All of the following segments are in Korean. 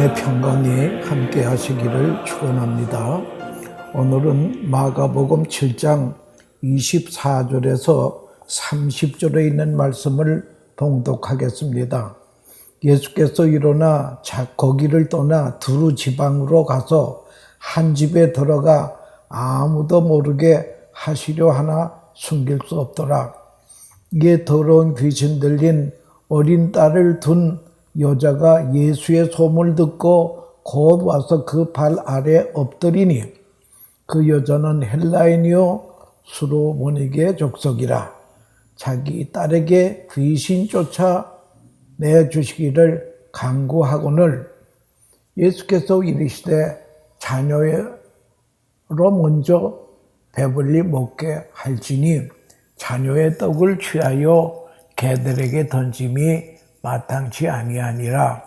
하나님의 평강이 함께 하시기를 축원합니다. 오늘은 마가복음 7장 24절에서 30절에 있는 말씀을 봉독하겠습니다. 예수께서 일어나 거기를 떠나 두루 지방으로 가서 한 집에 들어가 아무도 모르게 하시려 하나 숨길 수 없더라. 이에 더러운 귀신 들린 어린 딸을 둔 여자가 예수의 소문을 듣고 곧 와서 그 발 아래 엎드리니 그 여자는 헬라인이요 수로보니게 족속이라. 자기 딸에게 귀신 쫓아 내주시기를 간구하거늘 예수께서 이르시되 자녀로 먼저 배불리 먹게 할지니 자녀의 떡을 취하여 개들에게 던짐이 마땅치 아니하니라.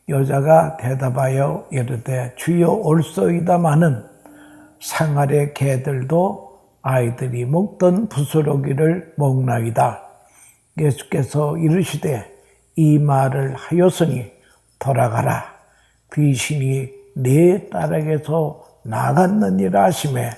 여자가 대답하여 이르되 주여 올소이다마는 상아래 개들도 아이들이 먹던 부스러기를 먹나이다. 예수께서 이르시되 이 말을 하였으니 돌아가라. 귀신이 네 딸에게서 나갔느니라 하시매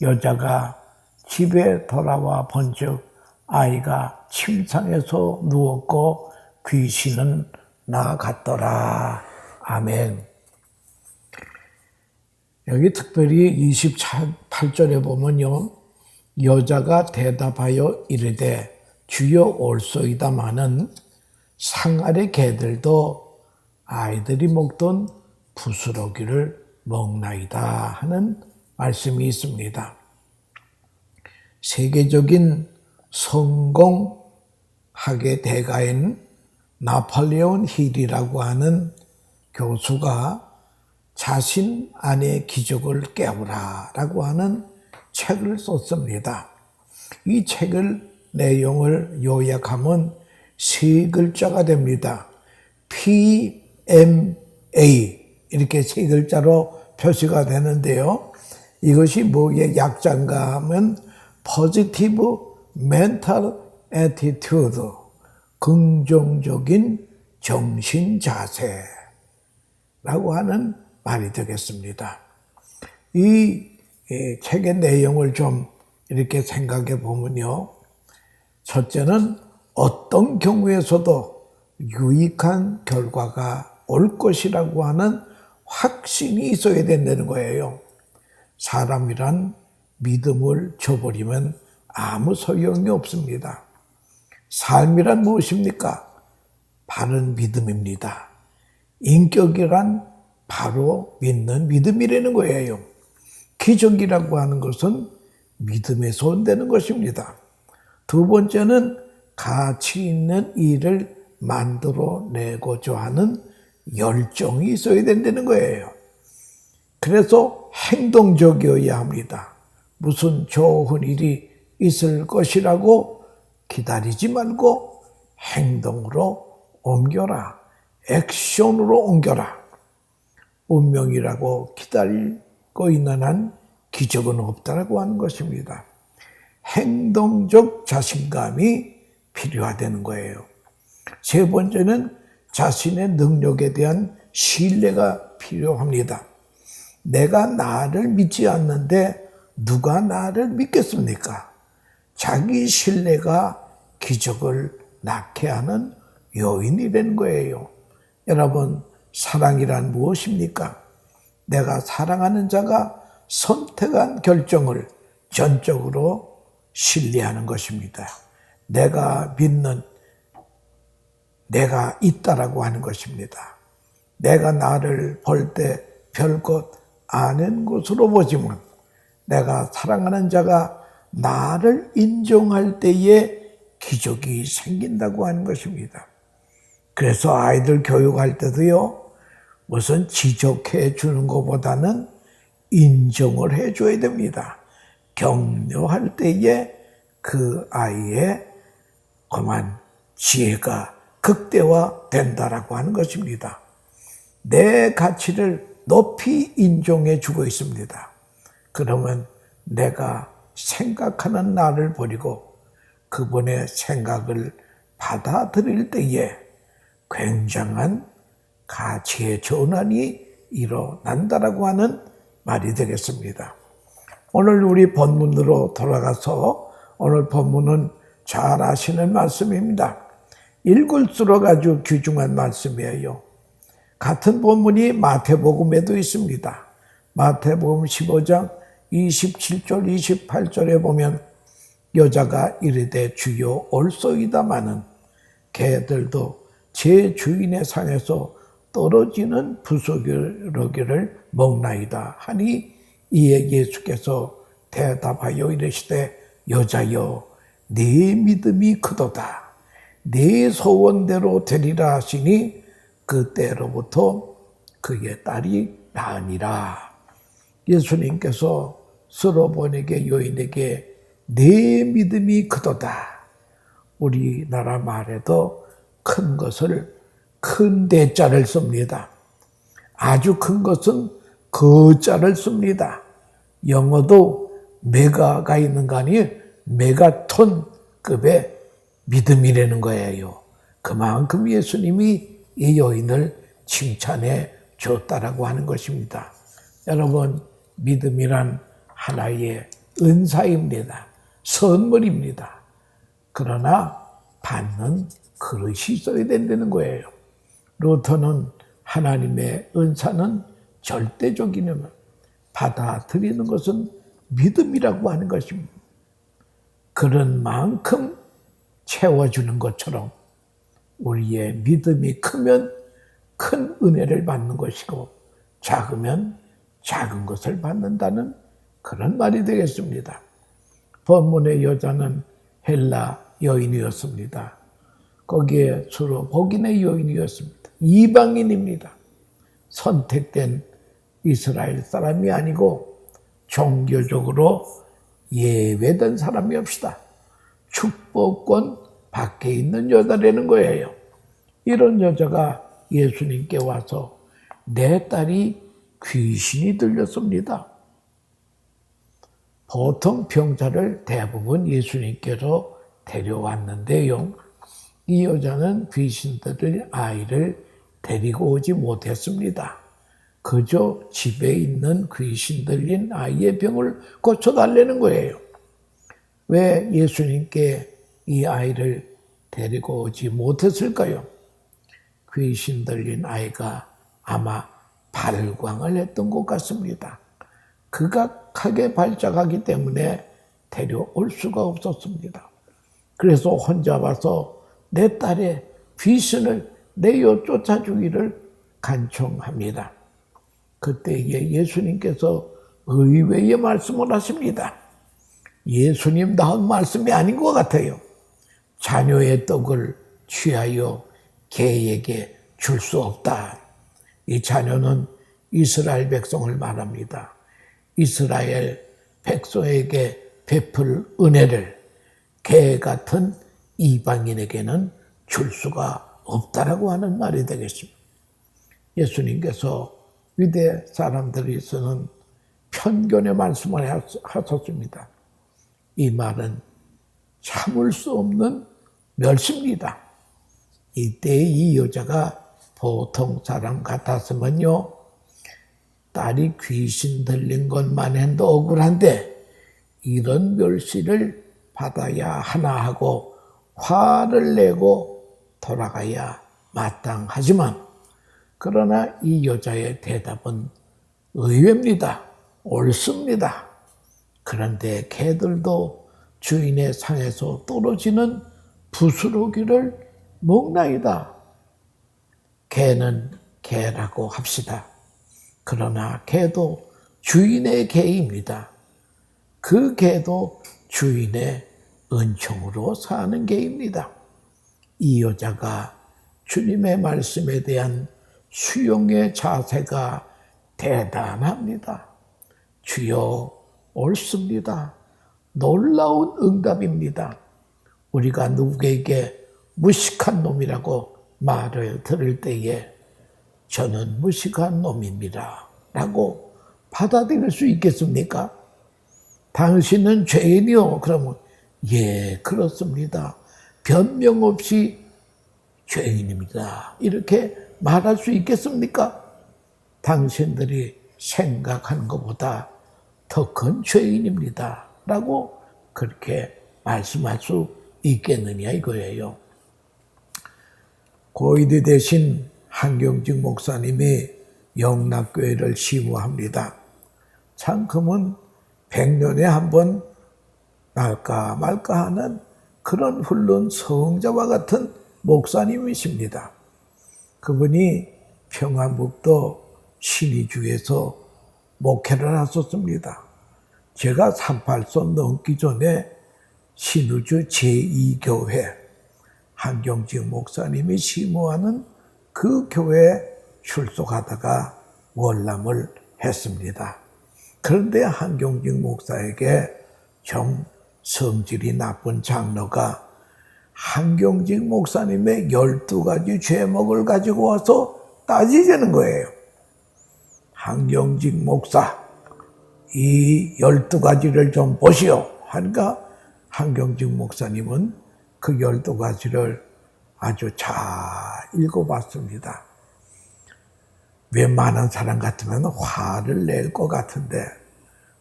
여자가 집에 돌아와 본즉 아이가 침상에서 누웠고 귀신은 나갔더라. 아멘. 여기 특별히 28절에 보면요, 여자가 대답하여 이르되 주여 올소이다마는 상 아래 개들도 아이들이 먹던 부스러기를 먹나이다 하는 말씀이 있습니다. 세계적인 성공학의 대가인 나폴레온 힐이라고 하는 교수가 자신 안의 기적을 깨우라 라고 하는 책을 썼습니다. 이 책을 내용을 요약하면 세 글자가 됩니다. PMA 이렇게 세 글자로 표시가 되는데요. 이것이 뭐의 약자인가 하면 Positive Mental Attitude, 긍정적인 정신 자세라고 하는 말이 되겠습니다. 이 책의 내용을 좀 이렇게 생각해 보면요. 첫째는 어떤 경우에서도 유익한 결과가 올 것이라고 하는 확신이 있어야 된다는 거예요. 사람이란 믿음을 저버리면 아무 소용이 없습니다. 삶이란 무엇입니까? 바른 믿음입니다. 인격이란 바로 믿는 믿음이라는 거예요. 기적이라고 하는 것은 믿음에서 온다는 것입니다. 두 번째는 가치 있는 일을 만들어내고자 하는 열정이 있어야 된다는 거예요. 그래서 행동적이어야 합니다. 무슨 좋은 일이 있을 것이라고 기다리지 말고 행동으로 옮겨라. 액션으로 옮겨라. 운명이라고 기다리고 있는 한 기적은 없다라고 하는 것입니다. 행동적 자신감이 필요하다는 거예요. 세 번째는 자신의 능력에 대한 신뢰가 필요합니다. 내가 나를 믿지 않는데 누가 나를 믿겠습니까? 자기 신뢰가 기적을 낳게 하는 요인이라는 거예요. 여러분, 사랑이란 무엇입니까? 내가 사랑하는 자가 선택한 결정을 전적으로 신뢰하는 것입니다. 내가 믿는, 내가 있다라고 하는 것입니다. 내가 나를 볼 때 별것 아는 것으로 보지만 내가 사랑하는 자가 나를 인정할 때에 기적이 생긴다고 하는 것입니다. 그래서 아이들 교육할 때도요, 무슨 지적해 주는 것보다는 인정을 해줘야 됩니다. 격려할 때에 그 아이의 그만 지혜가 극대화된다라고 하는 것입니다. 내 가치를 높이 인정해 주고 있습니다. 그러면 내가 생각하는 나를 버리고 그분의 생각을 받아들일 때에 굉장한 가치의 전환이 일어난다라고 하는 말이 되겠습니다. 오늘 우리 본문으로 돌아가서 오늘 본문은 잘 아시는 말씀입니다. 읽을수록 아주 귀중한 말씀이에요. 같은 본문이 마태복음에도 있습니다. 마태복음 15장 27절 28절에 보면 여자가 이르되 주여 올소이다마는 개들도 제 주인의 상에서 떨어지는 부스러기를 먹나이다 하니 이에 예수께서 대답하여 이르시되 여자여 네 믿음이 크도다 네 소원대로 되리라 하시니 그때로부터 그의 딸이 나으니라. 예수님께서 스로본에게 여인에게 네 믿음이 크도다. 우리나라 말에도 큰 것을 큰 대자를 씁니다. 아주 큰 것은 거자를 씁니다. 영어도 메가가 있는 거 아니에요? 메가톤급의 믿음이라는 거예요. 그만큼 예수님이 이 여인을 칭찬해 줬다라고 하는 것입니다. 여러분, 믿음이란 하나의 은사입니다. 선물입니다. 그러나 받는 그릇이 있어야 된다는 거예요. 루터는 하나님의 은사는 절대적이면 받아들이는 것은 믿음이라고 하는 것입니다. 그런 만큼 채워주는 것처럼 우리의 믿음이 크면 큰 은혜를 받는 것이고 작으면 작은 것을 받는다는 그런 말이 되겠습니다. 본문의 여자는 헬라 여인이었습니다. 거기에 주로 복인의 여인이었습니다. 이방인입니다. 선택된 이스라엘 사람이 아니고 종교적으로 예외된 사람이옵시다. 축복권 밖에 있는 여자라는 거예요. 이런 여자가 예수님께 와서 내 딸이 귀신이 들렸습니다. 보통 병자를 대부분 예수님께로 데려왔는데요. 이 여자는 귀신 들린 아이를 데리고 오지 못했습니다. 그저 집에 있는 귀신 들린 아이의 병을 고쳐달라는 거예요. 왜 예수님께 이 아이를 데리고 오지 못했을까요? 귀신 들린 아이가 아마 발광을 했던 것 같습니다. 극악하게 발작하기 때문에 데려올 수가 없었습니다. 그래서 혼자 와서 내 딸의 귀신을 내어 쫓아주기를 간청합니다. 그때에 예수님께서 의외의 말씀을 하십니다. 예수님 나온 말씀이 아닌 것 같아요. 자녀의 떡을 취하여 개에게 줄 수 없다. 이 자녀는 이스라엘 백성을 말합니다. 이스라엘 백성에게 베풀 은혜를 개 같은 이방인에게는 줄 수가 없다라고 하는 말이 되겠습니다. 예수님께서 유대 사람들이 쓰는 편견의 말씀을 하셨습니다. 이 말은 참을 수 없는 멸시입니다. 이때 이 여자가 보통 사람 같았으면요, 딸이 귀신 들린 것만 해도 억울한데 이런 멸시를 받아야 하나 하고 화를 내고 돌아가야 마땅하지만, 그러나 이 여자의 대답은 의외입니다. 옳습니다. 그런데 개들도 주인의 상에서 떨어지는 부스러기를 먹나이다. 개는 개라고 합시다. 그러나 개도 주인의 개입니다. 그 개도 주인의 은총으로 사는 개입니다. 이 여자가 주님의 말씀에 대한 수용의 자세가 대단합니다. 주여, 옳습니다. 놀라운 응답입니다. 우리가 누구에게 무식한 놈이라고 말을 들을 때에 저는 무식한 놈입니다 라고 받아들일 수 있겠습니까? 당신은 죄인이요. 그러면 예, 그렇습니다. 변명 없이 죄인입니다. 이렇게 말할 수 있겠습니까? 당신들이 생각하는 것보다 더 큰 죄인입니다. 라고 그렇게 말씀할 수 있겠느냐 이거예요. 고이드 대신 한경직 목사님이 영락교회를 시무합니다. 참 그분 100년에 한 번 날까 말까 하는 그런 훌륭한 성자와 같은 목사님이십니다. 그분이 평안북도 신의주에서 목회를 하셨습니다. 제가 38선 넘기 전에 신의주 제2교회 한경직 목사님이 시무하는 그 교회에 출석하다가 월남을 했습니다. 그런데 한경직 목사에게 좀 성질이 나쁜 장로가 한경직 목사님의 12가지 죄목을 가지고 와서 따지자는 거예요. 한경직 목사, 이 12가지를 좀 보시오. 하니까 한경직 목사님은 그 12가지를 아주 잘 읽어봤습니다. 웬만한 사람 같으면 화를 낼 것 같은데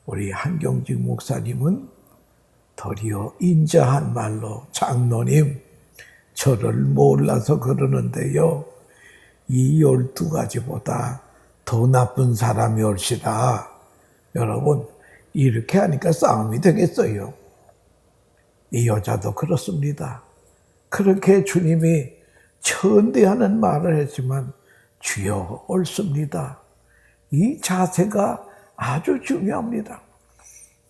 우리 한경직 목사님은 도리어 인자한 말로 장로님 저를 몰라서 그러는데요. 이 12가지보다 더 나쁜 사람이 올시다. 여러분 이렇게 하니까 싸움이 되겠어요. 이 여자도 그렇습니다. 그렇게 주님이 천대하는 말을 했지만 주여 옳습니다. 이 자세가 아주 중요합니다.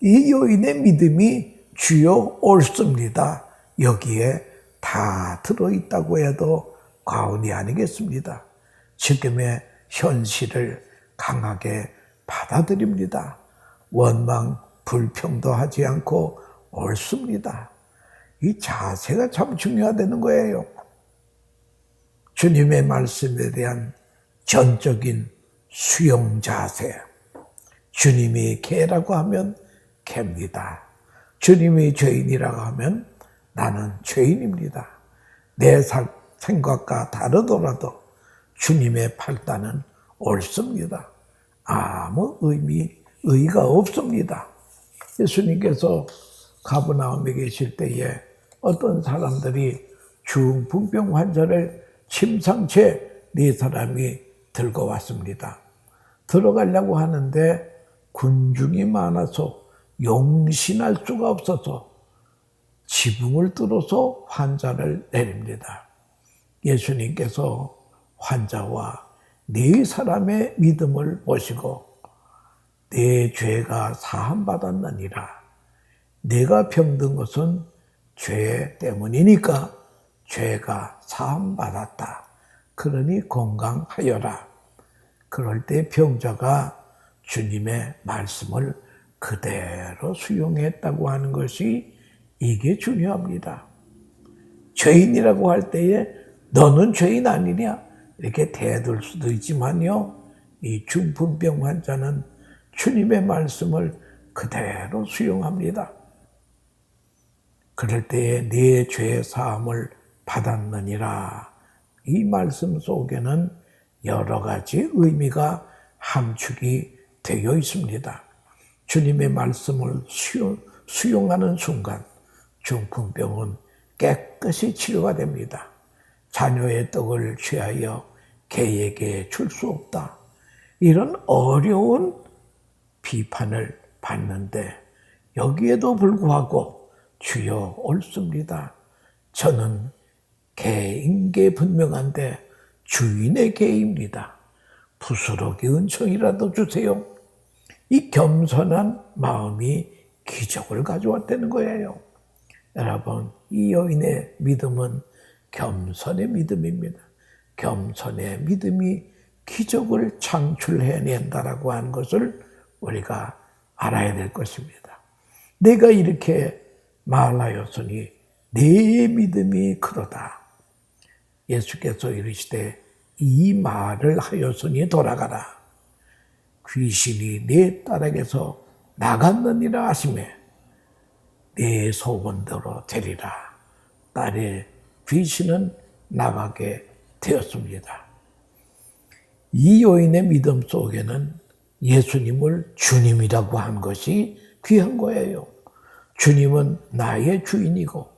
이 여인의 믿음이 주여 옳습니다. 여기에 다 들어있다고 해도 과언이 아니겠습니다. 지금의 현실을 강하게 받아들입니다. 원망, 불평도 하지 않고 옳습니다. 이 자세가 참 중요하다는 거예요. 주님의 말씀에 대한 전적인 수용 자세. 주님이 개라고 하면 개입니다. 주님이 죄인이라고 하면 나는 죄인입니다. 내 생각과 다르더라도 주님의 판단은 옳습니다. 아무 의의가 없습니다. 예수님께서 가버나움에 계실 때에 어떤 사람들이 중풍병 환자를 침상채 4사람이 들고 왔습니다. 들어가려고 하는데 군중이 많아서 용신할 수가 없어서 지붕을 뚫어서 환자를 내립니다. 예수님께서 환자와 4사람의 믿음을 보시고 내 죄가 사함받았느니라. 내가 병든 것은 죄 때문이니까 죄가 사함받았다. 그러니 건강하여라. 그럴 때 병자가 주님의 말씀을 그대로 수용했다고 하는 것이 이게 중요합니다. 죄인이라고 할 때에 너는 죄인 아니냐? 이렇게 대들 수도 있지만요. 이 중풍병 환자는 주님의 말씀을 그대로 수용합니다. 그럴 때에 네 죄 사함을 받았느니라. 이 말씀 속에는 여러 가지 의미가 함축이 되어 있습니다. 주님의 말씀을 수용하는 순간 중풍병은 깨끗이 치료가 됩니다. 자녀의 떡을 취하여 개에게 줄 수 없다. 이런 어려운 비판을 받는데 여기에도 불구하고 주여 옳습니다. 저는 개인 게 분명한데 주인의 개입니다. 부스러기 은총이라도 주세요. 이 겸손한 마음이 기적을 가져왔다는 거예요. 여러분, 이 여인의 믿음은 겸손의 믿음입니다. 겸손의 믿음이 기적을 창출해낸다라고 하는 것을 우리가 알아야 될 것입니다. 내가 이렇게 말하였으니 내 믿음이 그러다. 예수께서 이르시되 이 말을 하였으니 돌아가라. 귀신이 내 딸에게서 나갔느니라 하시매 내 소원대로 되리라. 딸의 귀신은 나가게 되었습니다. 이 여인의 믿음 속에는 예수님을 주님이라고 한 것이 귀한 거예요. 주님은 나의 주인이고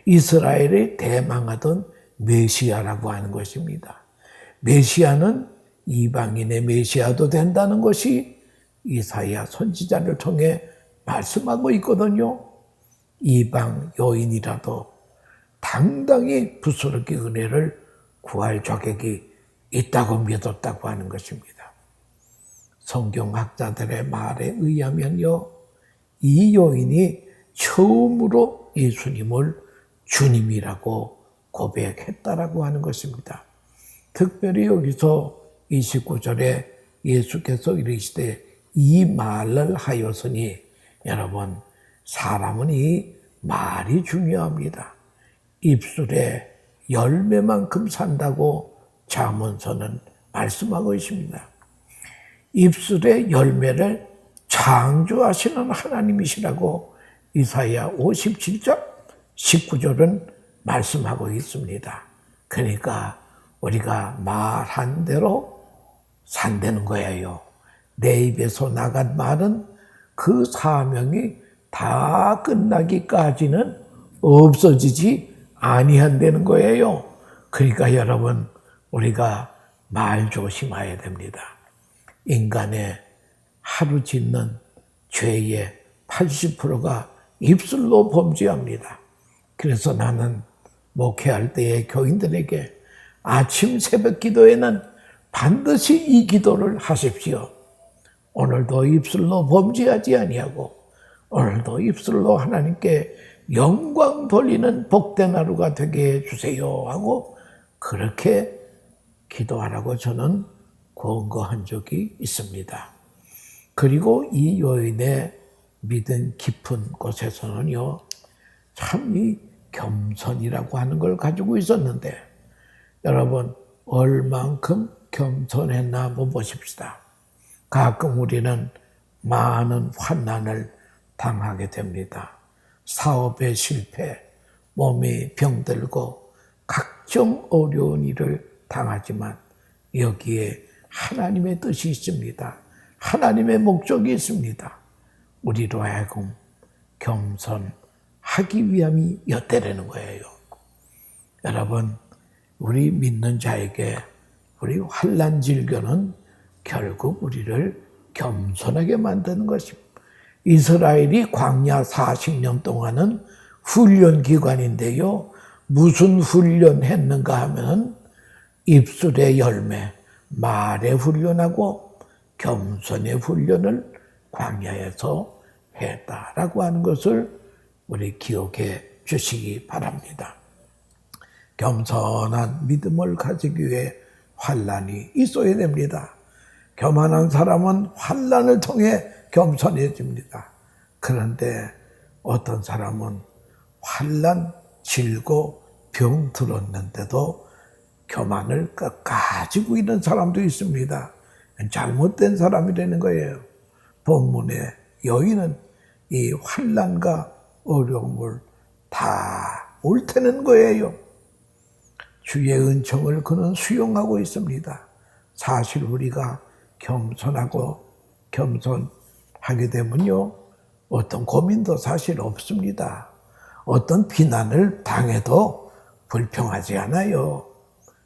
이스라엘의 대망하던 메시아라고 하는 것입니다. 메시아는 이방인의 메시아도 된다는 것이 이사야 선지자를 통해 말씀하고 있거든요. 이방 여인이라도 당당히 부스러기 은혜를 구할 자격이 있다고 믿었다고 하는 것입니다. 성경학자들의 말에 의하면요, 이 여인이 처음으로 예수님을 주님이라고 고백했다라고 하는 것입니다. 특별히 여기서 29절에 예수께서 이르시되 이 말을 하였으니, 여러분, 사람은 이 말이 중요합니다. 입술에 열매만큼 산다고 잠언서는 말씀하고 있습니다. 입술의 열매를 창조하시는 하나님이시라고 이사야 57장 19절은 말씀하고 있습니다. 그러니까 우리가 말한 대로 산다는 거예요. 내 입에서 나간 말은 그 사명이 다 끝나기까지는 없어지지 아니한다는 거예요. 그러니까 여러분, 우리가 말 조심해야 됩니다. 인간의 하루 짓는 죄의 80%가 입술로 범죄합니다. 그래서 나는 목회할 때의 교인들에게 아침 새벽 기도에는 반드시 이 기도를 하십시오. 오늘도 입술로 범죄하지 아니하고 오늘도 입술로 하나님께 영광 돌리는 복된 하루가 되게 해주세요 하고 그렇게 기도하라고 저는 권고한 적이 있습니다. 그리고 이 여인의 믿음 깊은 곳에서는요, 참 이 겸손이라고 하는 걸 가지고 있었는데, 여러분, 얼만큼 겸손했나 한번 보십시다. 가끔 우리는 많은 환난을 당하게 됩니다. 사업의 실패, 몸이 병들고 각종 어려운 일을 당하지만 여기에 하나님의 뜻이 있습니다. 하나님의 목적이 있습니다. 우리로 하여금 겸손하기 위함이 엿대라는 거예요. 여러분, 우리 믿는 자에게 우리 환난 질교는 결국 우리를 겸손하게 만드는 것입니다. 이스라엘이 광야 40년 동안은 훈련 기간인데요. 무슨 훈련했는가 하면 입술의 열매, 말의 훈련하고 겸손의 훈련을 광야에서 했다라고 하는 것을 우리 기억해 주시기 바랍니다. 겸손한 믿음을 가지기 위해 환난이 있어야 됩니다. 교만한 사람은 환난을 통해 겸손해집니다. 그런데 어떤 사람은 환난 질고 병 들었는데도 교만을 가지고 있는 사람도 있습니다. 잘못된 사람이라는 거예요. 본문의 여인은 이 환난과 어려움을 다 옳다는 거예요. 주의 은총을 그는 수용하고 있습니다. 사실 우리가 겸손하게 되면요, 어떤 고민도 사실 없습니다. 어떤 비난을 당해도 불평하지 않아요.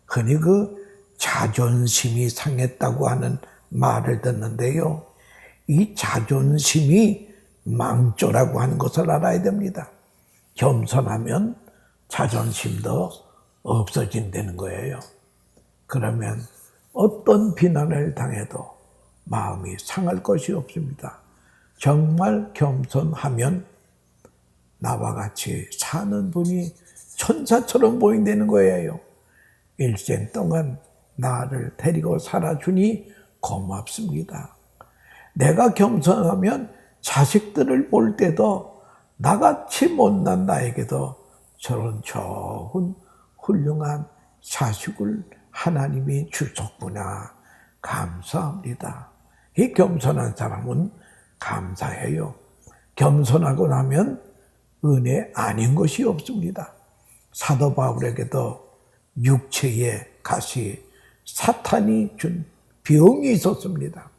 흔히 그 자존심이 상했다고 하는 말을 듣는데요. 이 자존심이 망조라고 하는 것을 알아야 됩니다. 겸손하면 자존심도 없어진다는 거예요. 그러면 어떤 비난을 당해도 마음이 상할 것이 없습니다. 정말 겸손하면 나와 같이 사는 분이 천사처럼 보인다는 거예요. 일생 동안 나를 데리고 살아주니 고맙습니다. 내가 겸손하면 자식들을 볼 때도 나같이 못난 나에게도 저런 좋은 훌륭한 자식을 하나님이 주셨구나. 감사합니다. 이 겸손한 사람은 감사해요. 겸손하고 나면 은혜 아닌 것이 없습니다. 사도 바울에게도 육체의 가시, 사탄이 준 병이 있었습니다.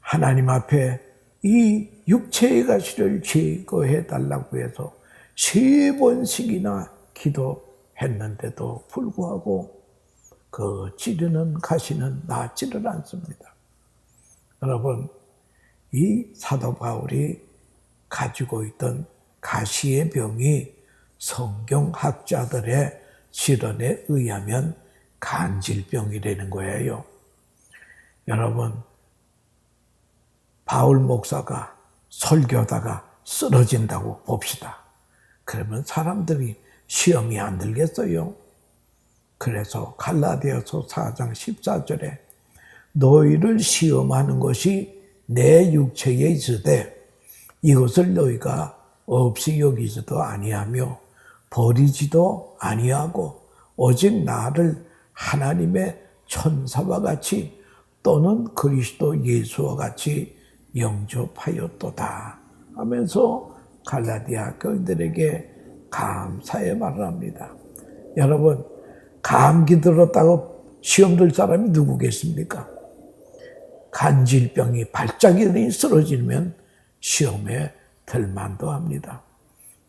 하나님 앞에 이 육체의 가시를 제거해 달라고 해서 3번씩이나 기도했는데도 불구하고 그 찌르는 가시는 낫지를 않습니다. 여러분, 이 사도 바울이 가지고 있던 가시의 병이 성경학자들의 실언에 의하면 간질병이라는 거예요. 여러분, 바울 목사가 설교하다가 쓰러진다고 봅시다. 그러면 사람들이 시험이 안 들겠어요? 그래서 갈라디아서 4장 14절에 너희를 시험하는 것이 내 육체에 있으되 이것을 너희가 없이 여기지도 아니하며 버리지도 아니하고 오직 나를 하나님의 천사와 같이 또는 그리스도 예수와 같이 영접하였도다 하면서 갈라디아 교인들에게 감사의 말을 합니다. 여러분, 감기 들었다고 시험 들 사람이 누구겠습니까? 간질병이 발작이 쓰러지면 시험에 들만도 합니다.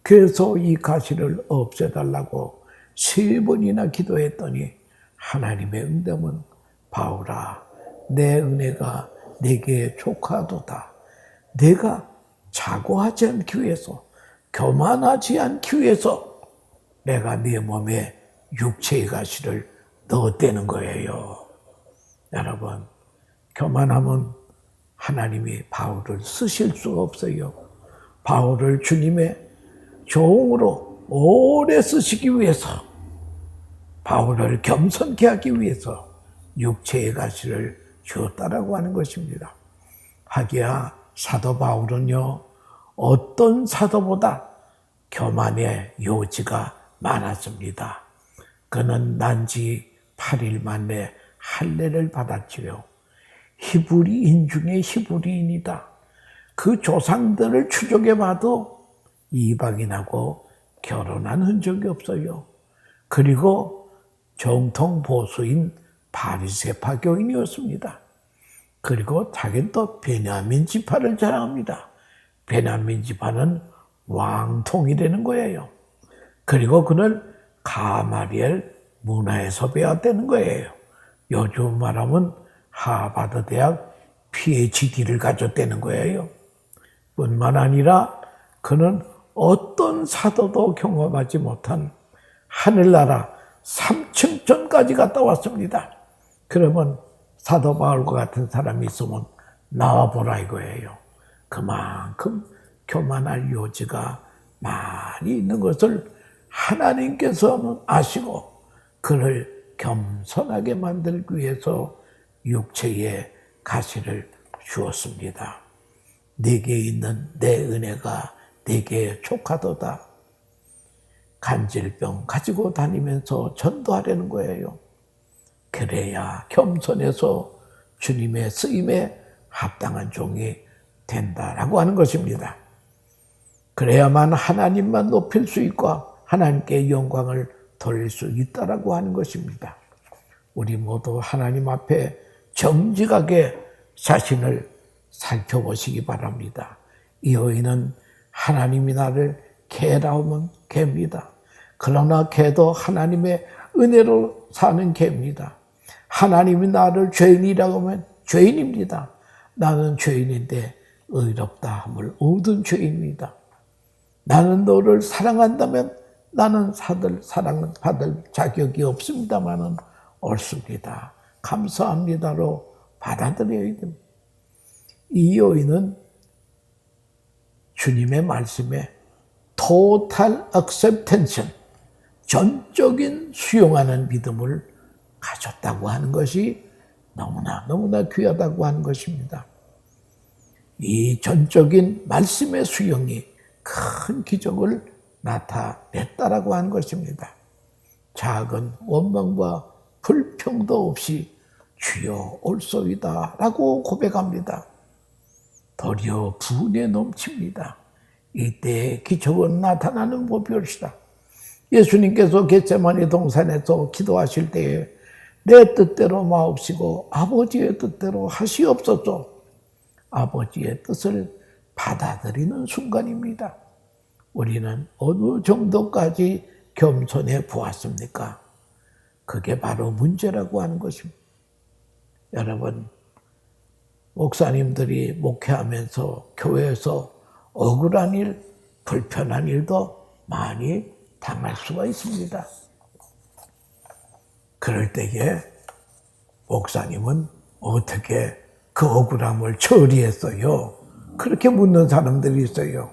그래서 이 가시를 없애달라고 3번이나 기도했더니 하나님의 응답은 바울아, 내 은혜가 내게 족하도다. 내가 자고하지 않기 위해서, 교만하지 않기 위해서 내가 네 몸에 육체의 가시를 넣었다는 거예요. 여러분, 교만하면 하나님이 바울을 쓰실 수가 없어요. 바울을 주님의 종으로 오래 쓰시기 위해서, 바울을 겸손케 하기 위해서 육체의 가시를 주었다라고 하는 것입니다. 하기야 사도 바울은요, 어떤 사도보다 교만의 요지가 많았습니다. 그는 난지 8일 만에 할례를 받았지요. 히브리인 중에 히브리인이다. 그 조상들을 추적해봐도 이방인하고 결혼한 흔적이 없어요. 그리고 정통 보수인 바리새파 교인이었습니다. 그리고 자기는 또 베냐민 지파를 자랑합니다. 베냐민 지파는 왕통이라는 거예요. 그리고 그는 가마리엘 문화에서 배웠다는 거예요. 요즘 말하면 하버드 대학 PhD를 가졌다는 거예요. 뿐만 아니라 그는 어떤 사도도 경험하지 못한 하늘나라 3층전까지 갔다 왔습니다. 그러면 사도 바울과 같은 사람이 있으면 나와보라 이거예요. 그만큼 교만할 요지가 많이 있는 것을 하나님께서는 아시고 그를 겸손하게 만들기 위해서 육체의 가시를 주었습니다. 내게 있는 내 은혜가 내게 족하도다. 간질병 가지고 다니면서 전도하려는 거예요. 그래야 겸손해서 주님의 쓰임에 합당한 종이 된다라고 하는 것입니다. 그래야만 하나님만 높일 수 있고 하나님께 영광을 돌릴 수 있다라고 하는 것입니다. 우리 모두 하나님 앞에 정직하게 자신을 살펴보시기 바랍니다. 이 여인은 하나님이 나를 개라면 개입니다. 그러나 개도 하나님의 은혜로 사는 개입니다. 하나님이 나를 죄인이라고 하면 죄인입니다. 나는 죄인인데 의롭다 함을 얻은 죄인입니다. 나는 너를 사랑한다면 나는 사랑받을 자격이 없습니다마는 옳습니다. 감사합니다로 받아들여야 됩니다. 이 여인은 주님의 말씀에 total acceptance, 전적인 수용하는 믿음을 가졌다고 하는 것이 너무나 귀하다고 하는 것입니다. 이 전적인 말씀의 수용이 큰 기적을 나타냈다라고 하는 것입니다. 작은 원망과 불평도 없이 주여 올소이다 라고 고백합니다. 도리어 분에 넘칩니다. 이때 기적은 나타나는 법이올시다. 예수님께서 겟세마네 동산에서 기도하실 때에 내 뜻대로 마옵시고 아버지의 뜻대로 하시옵소서. 아버지의 뜻을 받아들이는 순간입니다. 우리는 어느 정도까지 겸손해 보았습니까? 그게 바로 문제라고 하는 것입니다. 여러분, 목사님들이 목회하면서 교회에서 억울한 일, 불편한 일도 많이 당할 수가 있습니다. 그럴 때에 목사님은 어떻게 그 억울함을 처리했어요? 그렇게 묻는 사람들이 있어요.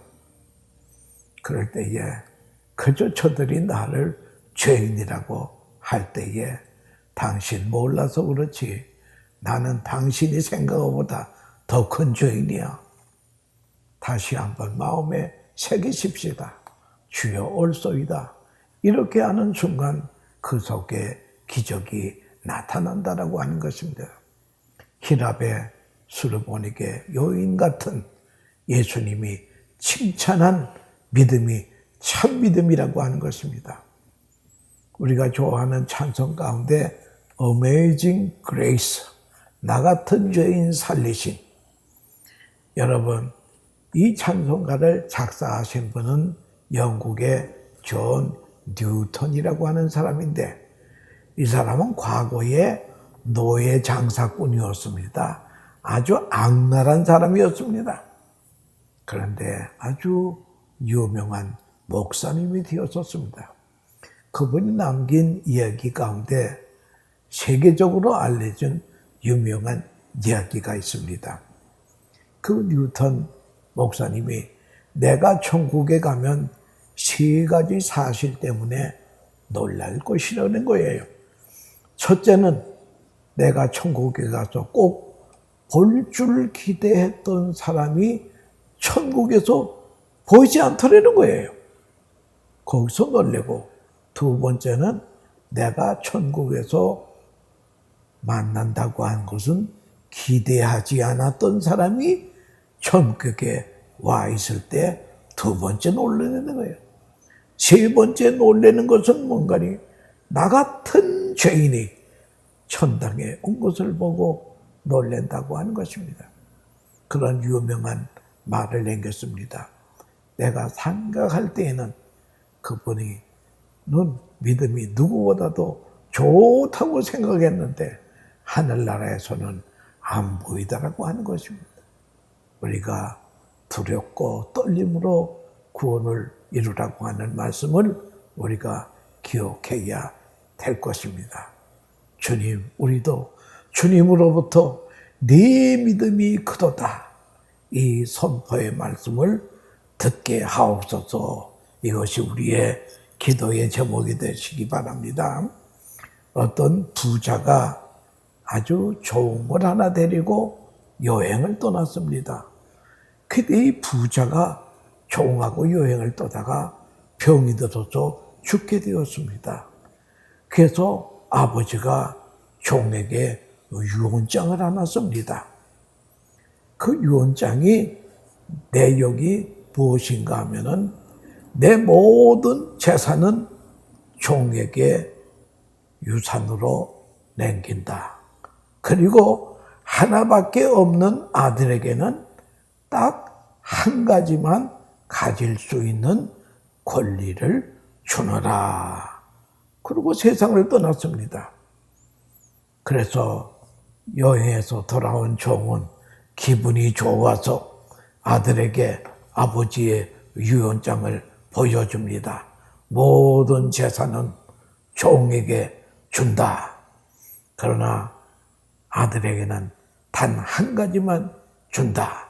그럴 때에 그저 저들이 나를 죄인이라고 할 때에 당신 몰라서 그렇지 나는 당신이 생각한 것보다 더 큰 죄인이야. 다시 한번 마음에 새기십시다. 주여 올소이다. 이렇게 하는 순간 그 속에 기적이 나타난다라고 하는 것입니다. 히랍의 수르보니게 여인 같은 예수님이 칭찬한 믿음이 참 믿음이라고 하는 것입니다. 우리가 좋아하는 찬송 가운데 Amazing Grace, 나 같은 죄인 살리신. 여러분, 이 찬송가를 작사하신 분은 영국의 존 뉴턴이라고 하는 사람인데 이 사람은 과거에 노예 장사꾼이었습니다. 아주 악랄한 사람이었습니다. 그런데 아주 유명한 목사님이 되었었습니다. 그분이 남긴 이야기 가운데 세계적으로 알려진 유명한 이야기가 있습니다. 그 뉴턴 목사님이 내가 천국에 가면 3가지 사실 때문에 놀랄 것이라는 거예요. 첫째는 내가 천국에 가서 꼭 볼 줄 기대했던 사람이 천국에서 보이지 않더라는 거예요. 거기서 놀래고, 두 번째는 내가 천국에서 만난다고 한 것은 기대하지 않았던 사람이 천국에 와 있을 때 두 번째 놀라는 거예요. 세 번째 놀라는 것은 뭔가니 나 같은 죄인이 천당에 온 것을 보고 놀란다고 하는 것입니다. 그런 유명한 말을 남겼습니다. 내가 생각할 때에는 그분이 믿음이 누구보다도 좋다고 생각했는데 하늘나라에서는 안 보이더라고 하는 것입니다. 우리가 두렵고 떨림으로 구원을 이루라고 하는 말씀을 우리가 기억해야 될 것입니다. 주님, 우리도 주님으로부터 네 믿음이 크도다, 이 선포의 말씀을 듣게 하옵소서. 이것이 우리의 기도의 제목이 되시기 바랍니다. 어떤 부자가 아주 좋은 걸 하나 데리고 여행을 떠났습니다. 근데 이 부자가 종하고 여행을 떠다가 병이 들어서 죽게 되었습니다. 그래서 아버지가 종에게 유언장을 하나 씁니다. 그 유언장이 내용이 무엇인가 하면은 내 모든 재산은 종에게 유산으로 남긴다. 그리고 하나밖에 없는 아들에게는 딱 한 가지만 가질 수 있는 권리를 주너라. 그리고 세상을 떠났습니다. 그래서 여행에서 돌아온 종은 기분이 좋아서 아들에게 아버지의 유언장을 보여줍니다. 모든 재산은 종에게 준다. 그러나 아들에게는 단 한 가지만 준다.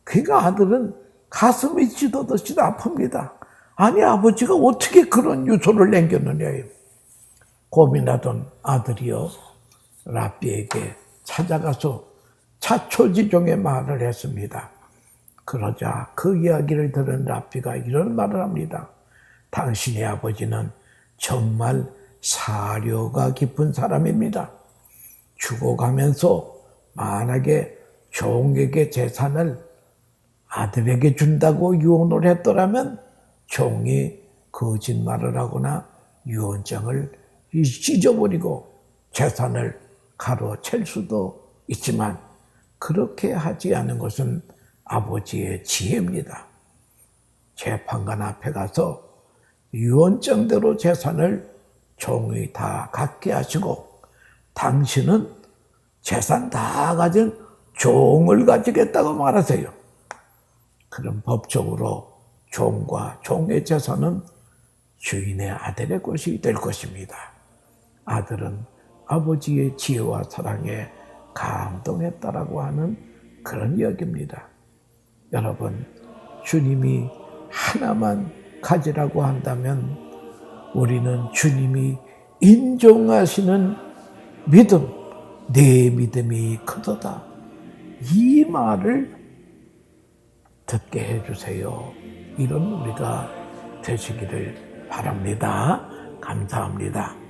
그러니까 아들은 가슴이 찢어듯이 아픕니다. 아니, 아버지가 어떻게 그런 유서를 남겼느냐. 고민하던 아들이요, 랍비에게 찾아가서 자초지종의 말을 했습니다. 그러자 그 이야기를 들은 랍비가 이런 말을 합니다. 당신의 아버지는 정말 사려가 깊은 사람입니다. 죽어가면서 만약에 종에게 재산을 아들에게 준다고 유언을 했더라면 종이 거짓말을 하거나 유언장을 찢어버리고 재산을 가로챌 수도 있지만 그렇게 하지 않은 것은 아버지의 지혜입니다. 재판관 앞에 가서 유언장대로 재산을 종이 다 갖게 하시고 당신은 재산 다 가진 종을 가지겠다고 말하세요. 그럼 법적으로 종과 종의 재산은 주인의 아들의 것이 될 것입니다. 아들은 아버지의 지혜와 사랑에 감동했다라고 하는 그런 이야기입니다. 여러분, 주님이 하나만 가지라고 한다면 우리는 주님이 인정하시는 믿음, 내 믿음이 크도다. 이 말을 듣게 해주세요. 이런 우리가 되시기를 바랍니다. 감사합니다.